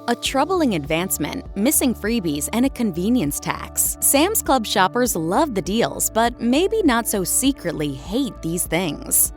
A troubling advancement, missing freebies, and a convenience tax. Sam's Club shoppers love the deals, but maybe not so secretly hate these things.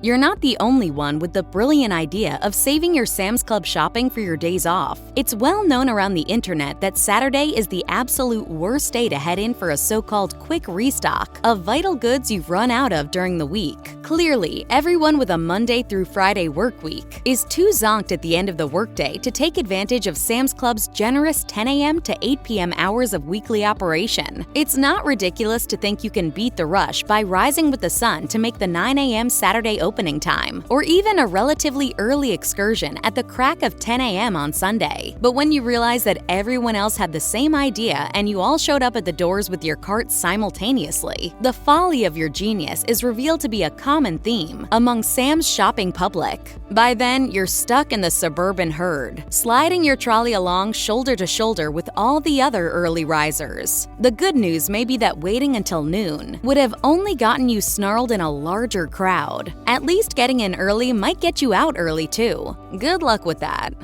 You're not the only one with the brilliant idea of saving your Sam's Club shopping for your days off. It's well known around the internet that Saturday is the absolute worst day to head in for a so-called quick restock of vital goods you've run out of during the week. Clearly, everyone with a Monday through Friday work week is too zonked at the end of the workday to take advantage of Sam's Club's generous 10 a.m. to 8 p.m. hours of weekly operation. It's not ridiculous to think you can beat the rush by rising with the sun to make the 9 a.m. Saturday opening time, or even a relatively early excursion at the crack of 10 a.m. on Sunday. But when you realize that everyone else had the same idea and you all showed up at the doors with your carts simultaneously, the folly of your genius is revealed to be a common theme among Sam's shopping public. By then, you're stuck in the suburban herd, sliding your trolley along shoulder to shoulder with all the other early risers. The good news may be that waiting until noon would have only gotten you snarled in a larger crowd. At least getting in early might get you out early too. Good luck with that.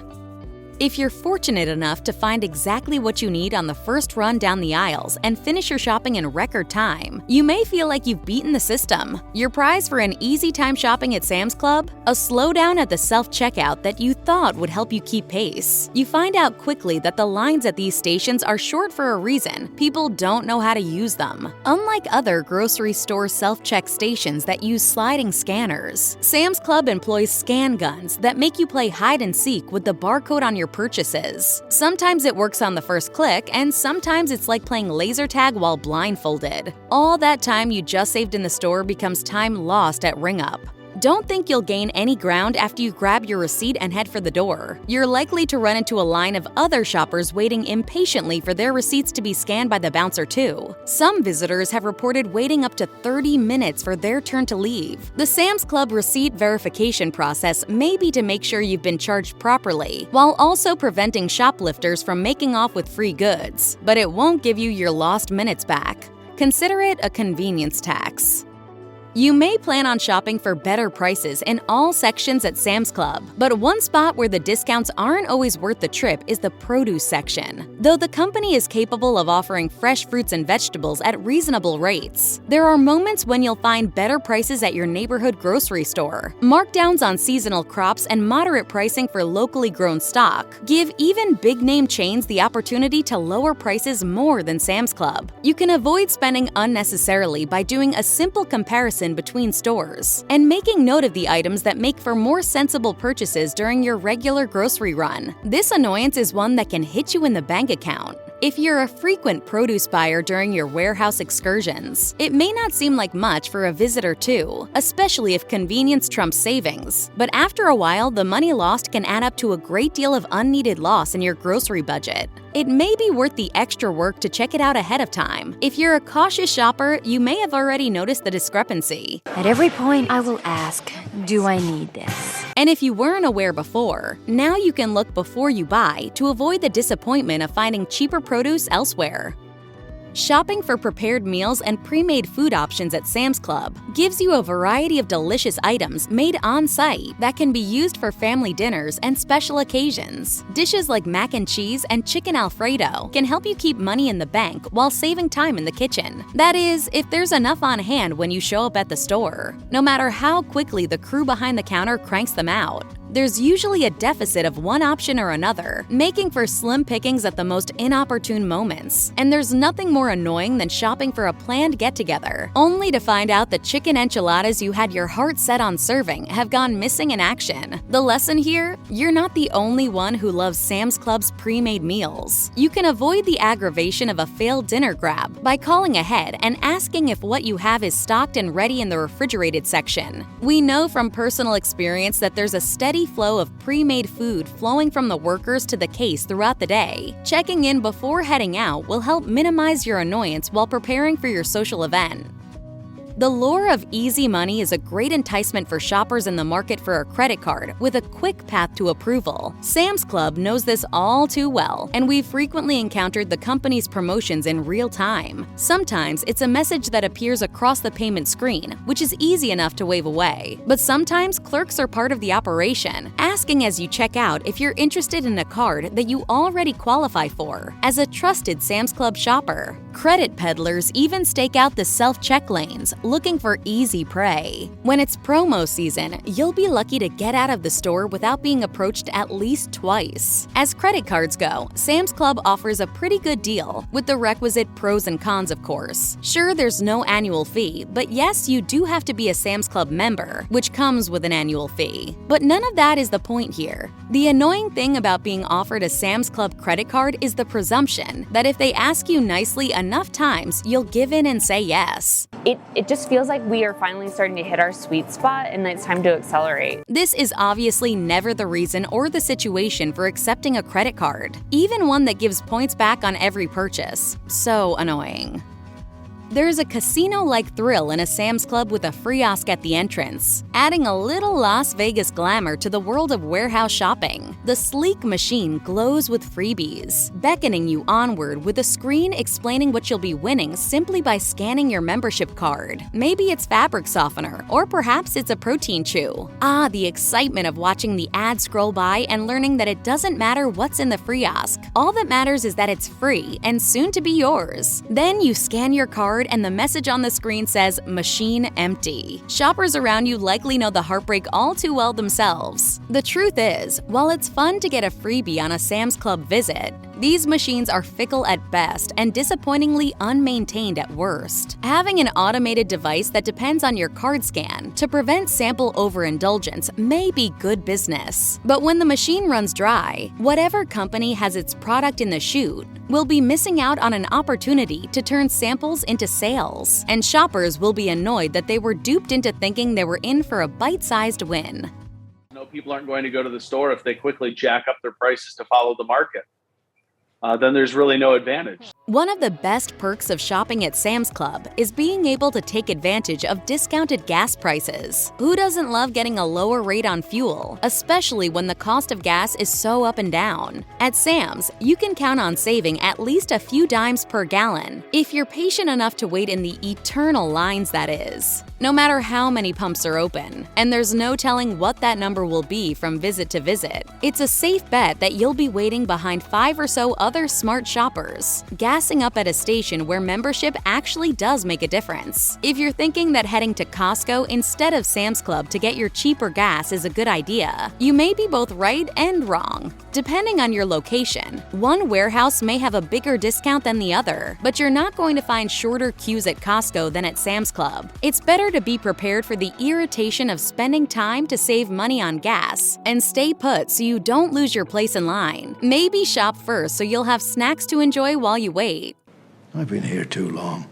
If you're fortunate enough to find exactly what you need on the first run down the aisles and finish your shopping in record time, you may feel like you've beaten the system. Your prize for an easy time shopping at Sam's Club? A slowdown at the self-checkout that you thought would help you keep pace. You find out quickly that the lines at these stations are short for a reason. People don't know how to use them. Unlike other grocery store self-check stations that use sliding scanners, Sam's Club employs scan guns that make you play hide and seek with the barcode on your purchases. Sometimes it works on the first click, and sometimes it's like playing laser tag while blindfolded. All that time you just saved in the store becomes time lost at ring up. Don't think you'll gain any ground after you grab your receipt and head for the door. You're likely to run into a line of other shoppers waiting impatiently for their receipts to be scanned by the bouncer too. Some visitors have reported waiting up to 30 minutes for their turn to leave. The Sam's Club receipt verification process may be to make sure you've been charged properly, while also preventing shoplifters from making off with free goods. But it won't give you your lost minutes back. Consider it a convenience tax. You may plan on shopping for better prices in all sections at Sam's Club, but one spot where the discounts aren't always worth the trip is the produce section. Though the company is capable of offering fresh fruits and vegetables at reasonable rates, there are moments when you'll find better prices at your neighborhood grocery store. Markdowns on seasonal crops and moderate pricing for locally grown stock give even big-name chains the opportunity to lower prices more than Sam's Club. You can avoid spending unnecessarily by doing a simple comparison between stores and making note of the items that make for more sensible purchases during your regular grocery run. This annoyance is one that can hit you in the bank account. If you're a frequent produce buyer during your warehouse excursions, it may not seem like much for a visit or two, especially if convenience trumps savings. But after a while, the money lost can add up to a great deal of unneeded loss in your grocery budget. It may be worth the extra work to check it out ahead of time. If you're a cautious shopper, you may have already noticed the discrepancy. At every point, I will ask, do I need this? And if you weren't aware before, now you can look before you buy to avoid the disappointment of finding cheaper produce elsewhere. Shopping for prepared meals and pre-made food options at Sam's Club gives you a variety of delicious items made on-site that can be used for family dinners and special occasions. Dishes like mac and cheese and chicken Alfredo can help you keep money in the bank while saving time in the kitchen. That is, if there's enough on hand when you show up at the store. No matter how quickly the crew behind the counter cranks them out, there's usually a deficit of one option or another, making for slim pickings at the most inopportune moments. And there's nothing more annoying than shopping for a planned get-together, only to find out the chicken enchiladas you had your heart set on serving have gone missing in action. The lesson here? You're not the only one who loves Sam's Club's pre-made meals. You can avoid the aggravation of a failed dinner grab by calling ahead and asking if what you have is stocked and ready in the refrigerated section. We know from personal experience that there's a steady flow of pre-made food flowing from the workers to the case throughout the day. Checking in before heading out will help minimize your annoyance while preparing for your social event. The lure of easy money is a great enticement for shoppers in the market for a credit card with a quick path to approval. Sam's Club knows this all too well, and we've frequently encountered the company's promotions in real time. Sometimes it's a message that appears across the payment screen, which is easy enough to wave away. But sometimes clerks are part of the operation, asking as you check out if you're interested in a card that you already qualify for. As a trusted Sam's Club shopper, credit peddlers even stake out the self-check lanes, looking for easy prey. When it's promo season, you'll be lucky to get out of the store without being approached at least twice. As credit cards go, Sam's Club offers a pretty good deal, with the requisite pros and cons, of course. Sure, there's no annual fee, but yes, you do have to be a Sam's Club member, which comes with an annual fee. But none of that is the point here. The annoying thing about being offered a Sam's Club credit card is the presumption that if they ask you nicely enough times, you'll give in and say yes. It just feels like we are finally starting to hit our sweet spot and it's time to accelerate. This is obviously never the reason or the situation for accepting a credit card, even one that gives points back on every purchase. So annoying. There's a casino-like thrill in a Sam's Club with a Freeosk at the entrance, adding a little Las Vegas glamour to the world of warehouse shopping. The sleek machine glows with freebies, beckoning you onward with a screen explaining what you'll be winning simply by scanning your membership card. Maybe it's fabric softener, or perhaps it's a protein chew. Ah, the excitement of watching the ad scroll by and learning that it doesn't matter what's in the Freeosk. All that matters is that it's free and soon to be yours. Then you scan your card and the message on the screen says "Machine empty." Shoppers around you likely know the heartbreak all too well themselves. The truth is, while it's fun to get a freebie on a Sam's Club visit, these machines are fickle at best and disappointingly unmaintained at worst. Having an automated device that depends on your card scan to prevent sample overindulgence may be good business. But when the machine runs dry, whatever company has its product in the chute will be missing out on an opportunity to turn samples into sales, and shoppers will be annoyed that they were duped into thinking they were in for a bite-sized win. No, people aren't going to go to the store if they quickly jack up their prices to follow the market. Then there's really no advantage. One of the best perks of shopping at Sam's Club is being able to take advantage of discounted gas prices. Who doesn't love getting a lower rate on fuel, especially when the cost of gas is so up and down? At Sam's, you can count on saving at least a few dimes per gallon, if you're patient enough to wait in the eternal lines, that is. No matter how many pumps are open, and there's no telling what that number will be from visit to visit, it's a safe bet that you'll be waiting behind 5 or so other smart shoppers, gassing up at a station where membership actually does make a difference. If you're thinking that heading to Costco instead of Sam's Club to get your cheaper gas is a good idea, you may be both right and wrong. Depending on your location, one warehouse may have a bigger discount than the other, but you're not going to find shorter queues at Costco than at Sam's Club. It's better to be prepared for the irritation of spending time to save money on gas and stay put so you don't lose your place in line. Maybe shop first so you'll have snacks to enjoy while you wait. I've been here too long.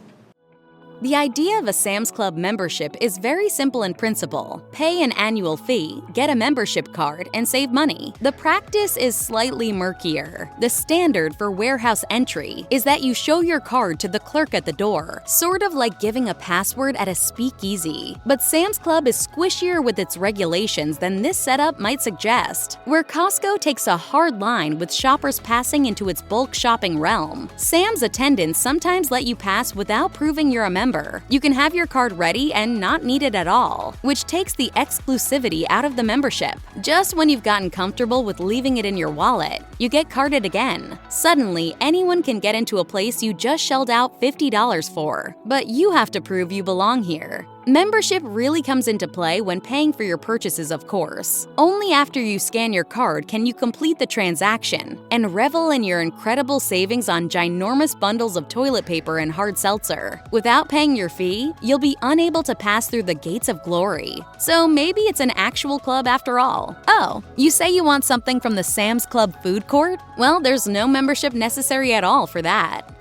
The idea of a Sam's Club membership is very simple in principle. Pay an annual fee, get a membership card, and save money. The practice is slightly murkier. The standard for warehouse entry is that you show your card to the clerk at the door, sort of like giving a password at a speakeasy. But Sam's Club is squishier with its regulations than this setup might suggest. Where Costco takes a hard line with shoppers passing into its bulk shopping realm, Sam's attendants sometimes let you pass without proving you're a member. You can have your card ready and not need it at all, which takes the exclusivity out of the membership. Just when you've gotten comfortable with leaving it in your wallet, you get carded again. Suddenly, anyone can get into a place you just shelled out $50 for, but you have to prove you belong here. Membership really comes into play when paying for your purchases, of course. Only after you scan your card can you complete the transaction and revel in your incredible savings on ginormous bundles of toilet paper and hard seltzer. Without paying your fee, you'll be unable to pass through the gates of glory. So maybe it's an actual club after all. Oh, you say you want something from the Sam's Club food court? Well, there's no membership necessary at all for that.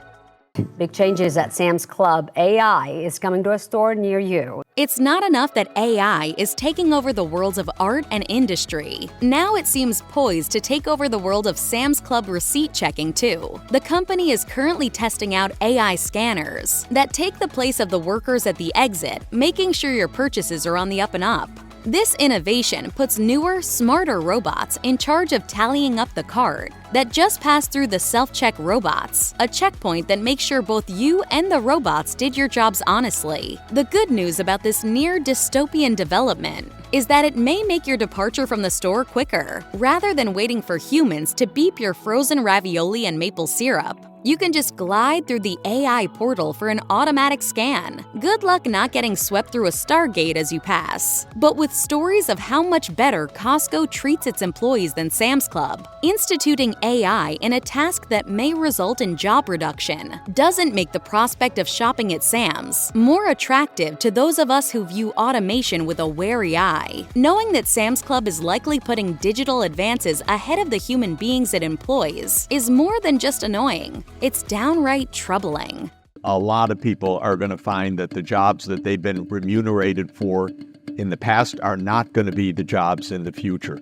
Big changes at Sam's Club. AI is coming to a store near you. It's not enough that AI is taking over the worlds of art and industry. Now it seems poised to take over the world of Sam's Club receipt checking too. The company is currently testing out AI scanners that take the place of the workers at the exit, making sure your purchases are on the up and up. This innovation puts newer, smarter robots in charge of tallying up the cart that just passed through the self-check robots, a checkpoint that makes sure both you and the robots did your jobs honestly. The good news about this near dystopian development is that it may make your departure from the store quicker. Rather than waiting for humans to beep your frozen ravioli and maple syrup, you can just glide through the AI portal for an automatic scan. Good luck not getting swept through a Stargate as you pass. But with stories of how much better Costco treats its employees than Sam's Club, instituting AI in a task that may result in job reduction doesn't make the prospect of shopping at Sam's more attractive to those of us who view automation with a wary eye. Knowing that Sam's Club is likely putting digital advances ahead of the human beings it employs is more than just annoying. It's downright troubling. A lot of people are going to find that the jobs that they've been remunerated for in the past are not going to be the jobs in the future.